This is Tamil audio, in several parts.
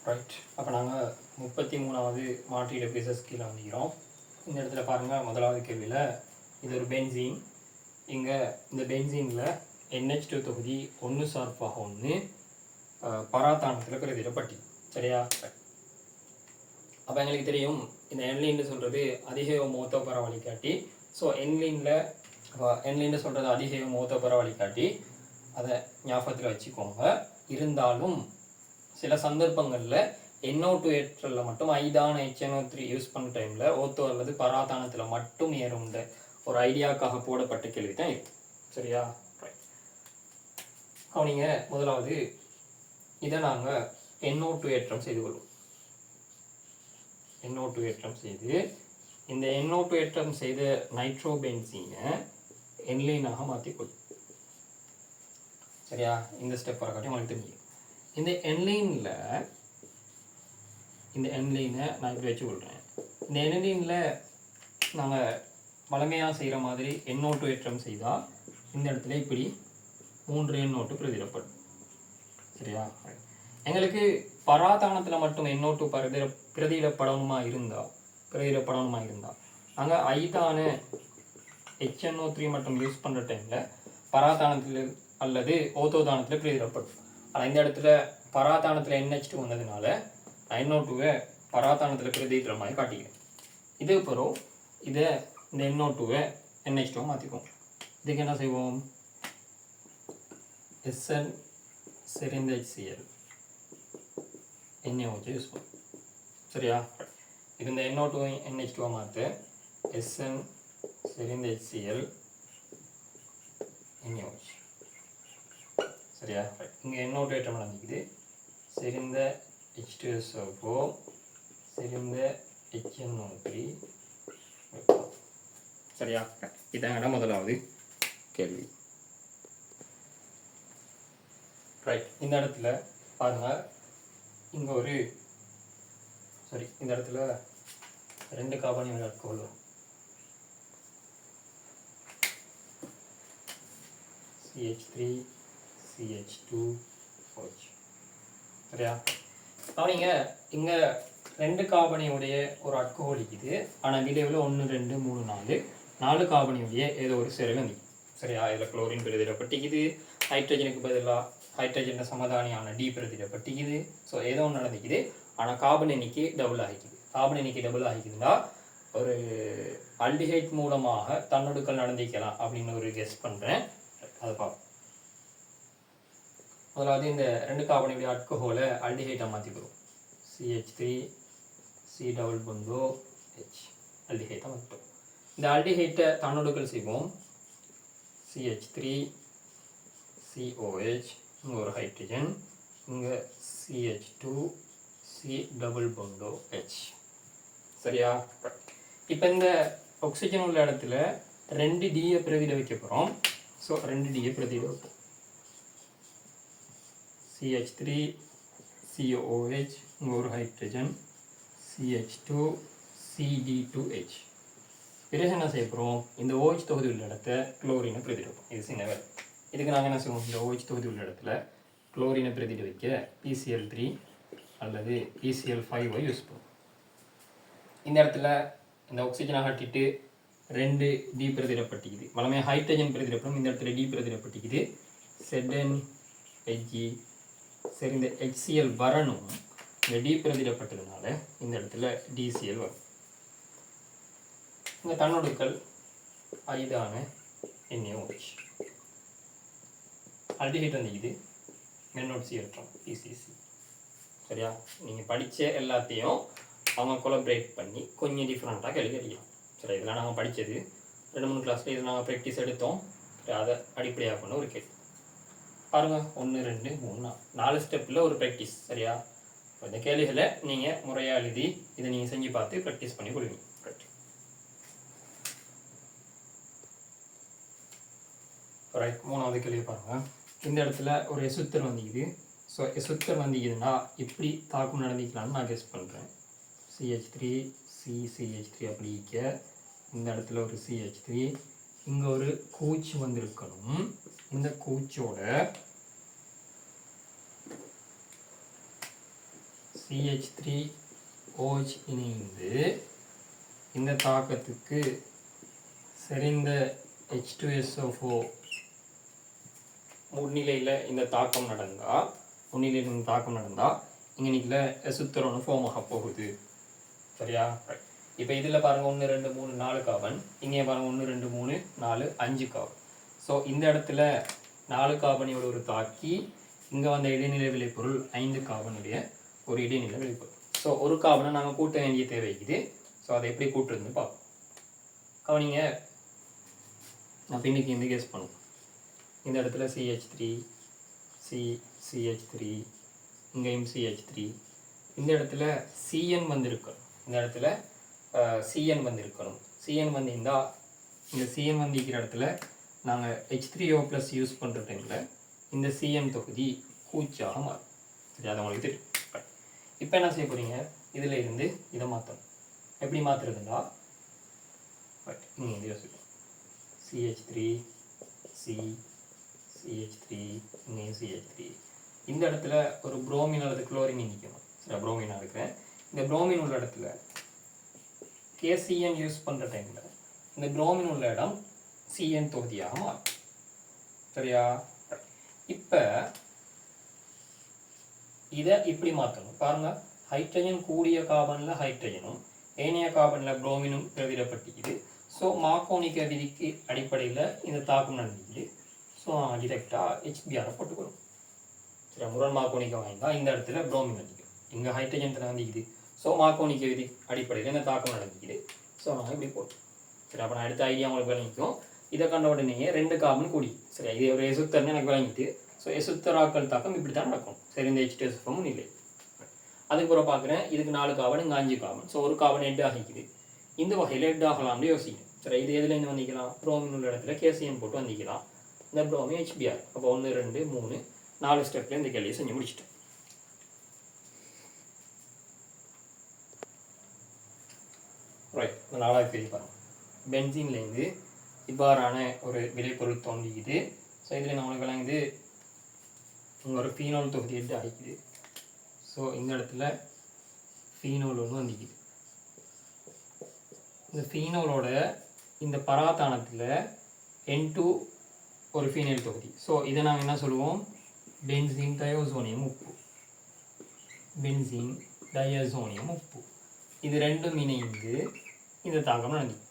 ரைட். அப்போ நாங்கள் 33வது மாற்றீடு பீசஸ் கீழே வந்துக்கிறோம். இந்த இடத்துல பாருங்கள், முதலாவது கேள்வியில் இது ஒரு பென்சீன். இங்கே இந்த பென்சீனில் NH2 தொகுதி 1 சார்பாக 1 பராத்தானத்தில் பிரதிடப்பட்டி. சரியா? அப்போ எங்களுக்கு தெரியும் இந்த என்லைன்னு சொல்கிறது அதிக மோத்த பர வழிகாட்டி. ஸோ என்லைனில் சொல்கிறது அதிக மோத்த பர வழிகாட்டி, அதை ஞாபகத்தில் வச்சுக்கோங்க. இருந்தாலும் சில சந்தர்ப்பங்களில் NO2 ஏற்றலில் மட்டும் ஐதான HNO3 யூஸ் பண்ண டைமில் ஓத்தோ அல்லது பராத்தானத்தில் மட்டும் ஏறும் ஒரு ஐடியாக்காக போடப்பட்ட கேள்வி தான் இது. சரியா? ரைட். கவனிங்க, முதலாவது இதை நாங்கள் NO2 ஏற்றம் செய்து கொள்வோம். NO2 ஏற்றம் செய்து இந்த NO2 ஏற்றம் செய்த நைட்ரோபென்சீனை என்லைனாக மாற்றிக்கொள்ளும். சரியா? இந்த ஸ்டெப் வரக்காட்டி உங்களுக்கு தெரியும். இந்த என்லைனை நான் இப்படி வச்சு கொள்கிறேன். இந்த என்லைனில் நாங்கள் வளமையாக செய்கிற மாதிரி NO2 ஏற்றம் செய்தால் இந்த இடத்துல இப்படி 3 NO2 பிரதிடப்படும். சரியா? எங்களுக்கு பராதானத்தில் மட்டும் NO2 பிரதிடப்படணுமா இருந்தால் நாங்கள் ஐதான HNO3 மட்டும் யூஸ் பண்ணுற டைமில் பராதானத்தில் அல்லது ஓத்தோதானத்தில் பிரதிடப்படும். ஆனால் இந்த இடத்துல பராதானத்தில் NH2 வந்ததுனால NO2வை பராதானத்தில் பிரதிடுற மாதிரி காட்டிக்கிறேன். இதே பிறகு இதை இந்த NO2வை NH2 மாற்றிக்குவோம். இதுக்கு என்ன செய்வோம்? SN செறிந்த HCl NaOH யூஸ் பண்ணுவோம். சரியா? இது இந்த NO2 NH2 மாற்ற SN செறிந்த HCl NaOH. சரியா? இங்கே NO2 ஏற்றம் நடந்துக்குது. செறிந்த H2SO4 செறிந்த HNO3. சரியா? இதாங்கடா முதலாவது கேள்வி. ரைட். இந்த இடத்துல பாருங்க, இங்கே இந்த இடத்துல 2 கார்பன் ஆல்கஹால் வரும். CH3 CH2OH. சரியா? கவனிங்க, இங்கே 2 கார்பனியுடைய ஒரு ஆல்கஹால் இருக்குது. ஆனால் விளைவில் 1 2 3 4 கார்பனியுடைய ஏதோ ஒரு சேர்வை நிற்கும். சரியா? இதில் குளோரின் பிரதிடப்பட்டிக்குது. ஹைட்ரஜனுக்கு பதிலாக ஹைட்ரஜன் சமதானியான டி பிரதிடப்பட்டிக்குது. ஸோ ஏதோ ஒன்று நடந்துக்குது. ஆனால் கார்பன் எண்ணிக்கை டபுள் ஆகிக்குதுன்னா ஒரு ஆல்டிஹைட் மூலமாக தன்னொடுக்கல் நடந்திக்கலாம் அப்படின்னு ஒரு கெஸ் பண்ணுறேன். அதை பார்ப்போம். முதலாவது இந்த 2 கார்பனுடைய ஆல்கஹாலை ஆல்டிஹைட்டாக மாற்றிக்கிறோம். CH3 C double Bando H ஆல்டிஹைட்டாக மாற்றிட்டோம். இந்த ஆல்டிஹைட்டை தன்னொடுக்கல் செய்வோம். CH3 COH, இங்கே ஒரு ஹைட்ரஜன், இங்கே CH2 C double Bando H. சரியா? இப்போ இந்த ஆக்சிஜன் உள்ள இடத்துல 2 Dயை பிரதிட வைக்க போகிறோம். ஸோ 2 Dயை பிரதிட வைப்போம். CH3 COH, இங்கே ஒரு ஹைட்ரஜன், CH2 CD2H. பிறகு என்ன செய்ய போகிறோம்? இந்த OH தொகுதி உள்ள இடத்த குளோரினை பிரதிட வைப்போம். இது சின்ன வேலை. இதுக்கு நாங்கள் என்ன செய்வோம்? இந்த OH தொகுதி உள்ள இடத்துல குளோரினை பிரதிட வைக்க PCl3 அல்லது PCl5 யூஸ் பண்ணுவோம். இந்த இடத்துல இந்த ஆக்சிஜனை காட்டிட்டு 2 டி பிரதிடப்பட்டிக்குது. வளமையாக ஹைட்ரஜன் பிரதிடப்படும். இந்த இடத்துல டி பிரதிடப்பட்டிக்குது. ZnHg. சரி, இந்த HCl வரணும். இந்த டி பிரதிடப்பட்டதுனால இந்த இடத்துல DCl வரும். இந்த தன்னொடுக்கல் ஐதான NaOH. ஆல்டிஹைட் வந்துக்குது. NOC ஏற்றம் PCC. சரியா? நீங்கள் படித்த எல்லாத்தையும் அவங்க கொலபரேட் பண்ணி கொஞ்சம் டிஃப்ரெண்ட்டாக கேள்வி அடிக்கலாம். சரி, இதெல்லாம் நாங்கள் படித்தது 2-3 கிளாஸில் இதில் நாங்கள் ப்ராக்டிஸ் எடுத்தோம். அதை அடிப்படையாக பண்ண ஒரு கேள்வி பாருங்கள். 1 2 3 4 ஸ்டெப்பில் ஒரு ப்ராக்டிஸ். சரியா? இந்த கேள்விகளை நீங்கள் முறையாக எழுதி இதை நீங்கள் செஞ்சு பார்த்து ப்ராக்டிஸ் பண்ணி கொடுங்க. ரைட். 3வது கேள்வி பாருங்கள். இந்த இடத்துல ஒரு எசுத்தர் வந்துக்குது. ஸோ எசுத்தர் வந்துக்குதுன்னா இப்படி தாக்கம் நடந்திக்கலான்னு நான் கெஸ் பண்ணுறேன். CH3 CH3 அப்படி இந்த இடத்துல ஒரு CH3, இங்கே ஒரு கூச்சு வந்திருக்கணும். இந்த கூச்சோட CH3OH இணைந்து இந்த தாக்கத்துக்கு செறிந்த H2SO4 முன்னிலையில் இந்த தாக்கம் நடந்தால் இங்கே நிற்கல எசுத்தரோன்னு ஃபார்ம் ஆக போகுது. சரியா? இப்போ இதில் பாருங்கள் 1 2 3 4 கார்பன், இங்கே பாருங்கள் 1 2 3 4 5 கார்பன். ஸோ இந்த இடத்துல 4 கார்பனோட ஒரு தாக்கி இங்கே வந்த இடைநிலை விளைபொருள் 5 கார்பனுடைய ஒரு இடைநிலை விளைபொருள். ஸோ ஒரு கார்பனை நாங்கள் கூட்ட வேண்டிய தேவைக்குது. ஸோ அதை எப்படி கூட்டுறதுன்னு பார்ப்போம். கவனிங்க, நான் பின்னுக்கு இந்த கேஸ் பண்ணுவோம். இந்த இடத்துல CH3 CH3 இங்கேயும் CH3, இந்த இடத்துல CN வந்திருக்கணும். இந்த இடத்துல CN வந்திருக்கணும். CN வந்திருந்தால் இந்த CN வந்திருக்கிற இடத்துல நாங்கள் H3O+ யூஸ் பண்ணுற டைமில் இந்த CN தொகுதி கூச்சாக மாறும். சரி, அது உங்களுக்கு தெரியும். இப்போ என்ன செய்ய போகிறீங்க, இதில் இருந்து இதை மாற்றணும். எப்படி மாற்றுறதுண்டா, நீங்கள் இது யோசிப்போம். CH3 CH3 இங்கேயும் CH3, இந்த இடத்துல ஒரு புரோமின் அல்லது குளோரின் நிற்கணும். சரி, புரோமின் இருக்கிறேன். இந்த புரோமின் உள்ள இடத்துல KCN யூஸ் பண்ணுற டைமில் இந்த புரோமின் உள்ள இடம் CN தொகுதியாக மாறும். சரியா? இப்போ இதை இப்படி மாற்றணும். பாருங்கள், ஹைட்ரஜன் கூடிய கார்பனில் ஹைட்ரஜனும் ஏனைய கார்பனில் புரோமினும் பிரதிடப்பட்டிக்குது. ஸோ மார்க்கோனிக்க விதிக்கு அடிப்படையில் இந்த தாக்கம் நடந்துக்குது. ஸோ டிரெக்டாக HBR போட்டுக்கணும். சரி, முரண் மார்க்கோனிக்க வாங்கினா இந்த இடத்துல புரோமின் வந்துக்கும், இங்கே ஹைட்ரஜன் வந்துக்குது. ஸோ மார்க்கோனிக்க விதி அடிப்படையில் இந்த தாக்கம் நடந்துக்குது. ஸோ நாங்கள் இப்படி போட்டோம். சரி, அப்போ நான் அடுத்த ஐடியா உங்களுக்கு விளங்கிக்கும். இதை கண்ட உடனே 2 கார்பன் கூடி. சரி, இது ஒரு எசுத்தர்னு எனக்கு விளங்கிட்டு. ஸோ எசுத்தராக்கள் தாக்கம் இப்படி தான் நடக்கும். சரி, இந்த H2SO4 இல்லை. அதுக்கப்புறம் பார்க்குறேன், இதுக்கு 4 கார்பன், இங்கே 5 கார்பன். ஸோ ஒரு கார்பன் ஹெட் ஆகிக்குது. இந்த வகையில் ஹெட் ஆகலாம்னு யோசிக்கணும். சரி, இது எதுலேருந்து வந்திக்கலாம், புரோமின் உள்ள இடத்துல KCN போட்டு வந்திக்கலாம். இந்த புரோமின் HBR. அப்போ 1 2 3 4 ஸ்டெப்பில் இந்த கேள்வியை செஞ்சு முடிச்சிட்டேன். ரைட், இந்த 4வது பேஜ் பாருங்கள். பென்சீன்லேருந்து இவ்வாறான ஒரு விளைபொருள் தோன்றிக்குது. ஸோ இதில் நம்மளுக்கு விளங்குது இங்கே ஒரு ஃபீனோல் தொகுதி ஹெட் ஆகிக்குது. ஸோ இந்த இடத்துல ஃபீனோல் ஒன்று வந்திக்குது. இந்த ஃபீனோலோட இந்த பராத்தானத்தில் N2 ஒரு ஃபீனைல் தொகுதி. ஸோ இதை நாங்கள் என்ன சொல்லுவோம், பென்சீன் டயோசோனியம் உப்பு. பென்சீன் டயசோனியம் உப்பு. இது ரெண்டும் இணைந்து இந்த தாக்கம் நடக்கும்.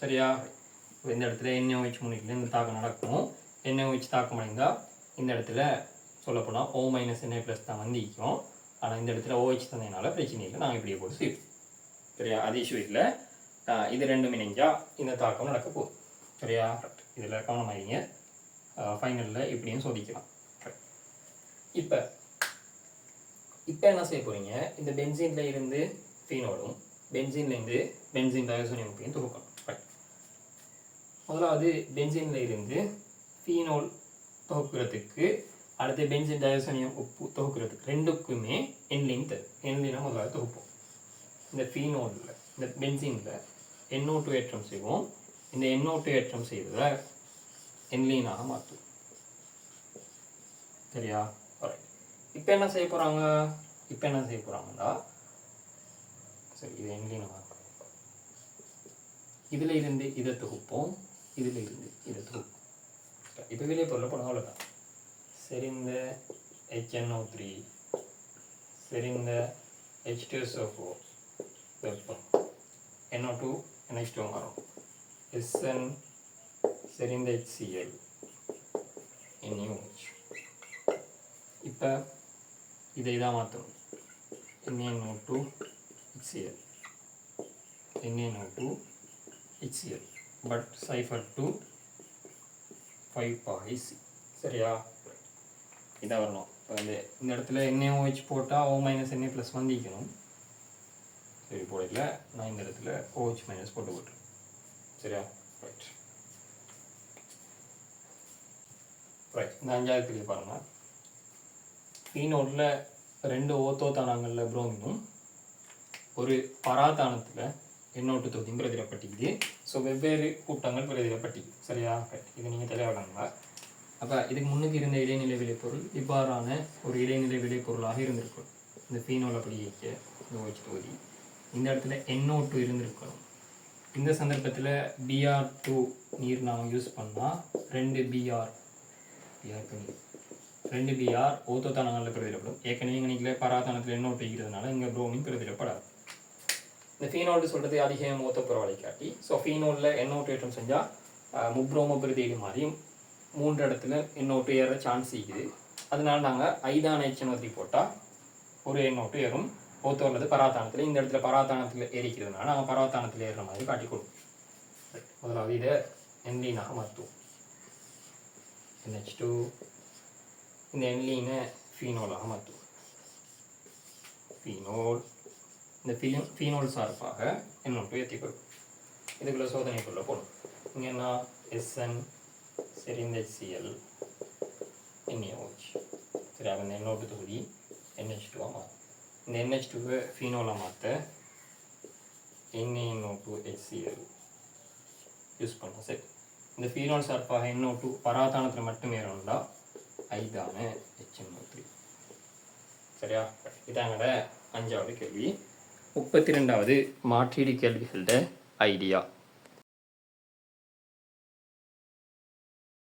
சரியா? இந்த இடத்துல NaOH முன்னிலையில் இந்த தாக்கம் நடக்கும். NaOH தாக்கம் அடைந்தால் இந்த இடத்துல சொல்லப்போனால் O- Na+ தான் வந்திக்கும். ஆனால் இந்த இடத்துல OH தந்ததுனால பிரச்சனை இல்லை, நாங்கள் இப்படியே போட்டு செய்வோம். சரியா? அதே விஷயத்தில் இது ரெண்டும் இணைஞ்சால் இந்த தாக்கம் நடக்க போகுது. சரியா? இதில் கவனமாகிங்க. ஃபைனலில் இப்படியும் சோதிக்கலாம். இப்போ என்ன செய்ய போகிறீங்க, இந்த பென்சீனில் இருந்து ஃபீனோலும் பென்சீன்லேருந்து பென்சீன் டயோசோனியம் உப்பையும் தொகுக்கணும். முதலாவது பென்சீனில் இருந்து ஃபீனோல் தொகுக்கிறதுக்கு, அடுத்து பென்சீன் டயோசோனியம் உப்பு தொகுக்கிறதுக்கு ரெண்டுக்குமே என்லின் தரும். என்லினை முதலாவது தொகுப்போம். இந்த ஃபீனோலில் இந்த பென்சீனில் NO2 ஏற்றம் செய்வோம். இந்த NO2 ஏற்றம் செய்வதை என்லீனாக மாற்றுவோம். சரியா? இப்போ என்ன செய்ய போகிறாங்கன்னா, சரி, இது என்லீனாக மாற்றுவோம். இதில் இருந்து இதை தொகுப்போம், இதில் இருந்து இதை தொகுப்போம். இப்போ வெளியே பொருளை போனோம், அவ்வளோதான். செறிந்த HNO3 செறிந்த H2SO4 வெப்பம் NO2 NH2 மாறும். SN செறிந்த HCl NaOH. இப்போ இதை தான் மாற்றணும். NaNO2 HCl NaNO2 HCl but cipher to 5πC. சரியா? இதான் வரணும். இப்போ இந்த இடத்துல NaOH போட்டால் O- Na+ வந்திக்கணும். சரி, போடல, நான் இந்த இடத்துல OH- போட்டு விட்டுறேன். சரியா? ரைட். இந்த 5வது பிரிவு பாருங்கள். ஃபீனோலில் 2 ஓத்தோத்தானங்களில் புரோமினும் ஒரு பராத்தானத்தில் NO2 தொகுதியும் பிரதிடப்பட்டிக்குது. ஸோ வெவ்வேறு கூட்டங்கள் பிரதிடப்பட்டிக்குது. சரியா? ரைட். இது நீங்கள் தெளிவாக. அப்போ இதுக்கு முன்னுக்கு இருந்த இடைநிலை விளைபொருள் இவ்வாறான ஒரு இடைநிலை விளைபொருளாக இருந்திருக்கும். இந்த ஃபீனோல் அப்படி வைக்க இந்த OH தொகுதி இந்த இடத்துல NO2 இருந்திருக்கணும். இந்த சந்தர்ப்பத்தில் Br2 நீர் நாம் யூஸ் பண்ணால் 2Br ஓத்தோ தானங்களில் பிரதிடப்படும். ஏற்கனவே இங்கே பராதானத்தில் NO2 இருக்கிறதுனால இங்கே புரோமின் பிரதிடப்படாது. இந்த ஃபீனோல்டு சொல்கிறது அதிக ஓத்தோ புறவலை காட்டி. ஸோ ஃபீனோலில் NO2 ஏற்றம் செஞ்சால் முப்ரோமோ பிரதிடு மாதிரி 3 இடத்துல NO2 ஏற சான்ஸ் இருக்குது. அதனால நாங்கள் ஐதான HNO3 போட்டால் ஒரு NO2 ஏறும். ஓத்தோ அல்லது பராத்தானத்தில் இந்த இடத்துல பராத்தானத்தில் ஏறிக்கிறதுனால நாங்கள் பராத்தானத்தில் ஏறுற மாதிரி காட்டி கொடுப்போம். முதலாவது இதை என்லீனாக மாற்றுவோம். NH2 இந்த என்லீனை ஃபீனோலாக மாற்றுவோம். ஃபீனோல் இந்த ஃபீனோல் சார்பாக NO2 ஏற்றி கொடுக்கும். இதுக்குள்ள சோதனைக்குள்ளே போகணும். இங்கே என்ன SN சரி இந்த HCl NaOH சரி அந்த NO2 தொகுதி NH2 மாற்றும். இந்த NH2 ஃபீனோலாக மாற்ற NaNO2 HCl யூஸ் பண்ணோம். சரி இந்த ஃபீனோல் சார்பாக NO2 பராதானத்தில் மட்டும் ஏறணும்டா ஐதான HNO3. சரியா? இதாங்கட 5வது கேள்வி. 32வது மாற்றீடு கேள்விகளோட ஐடியா.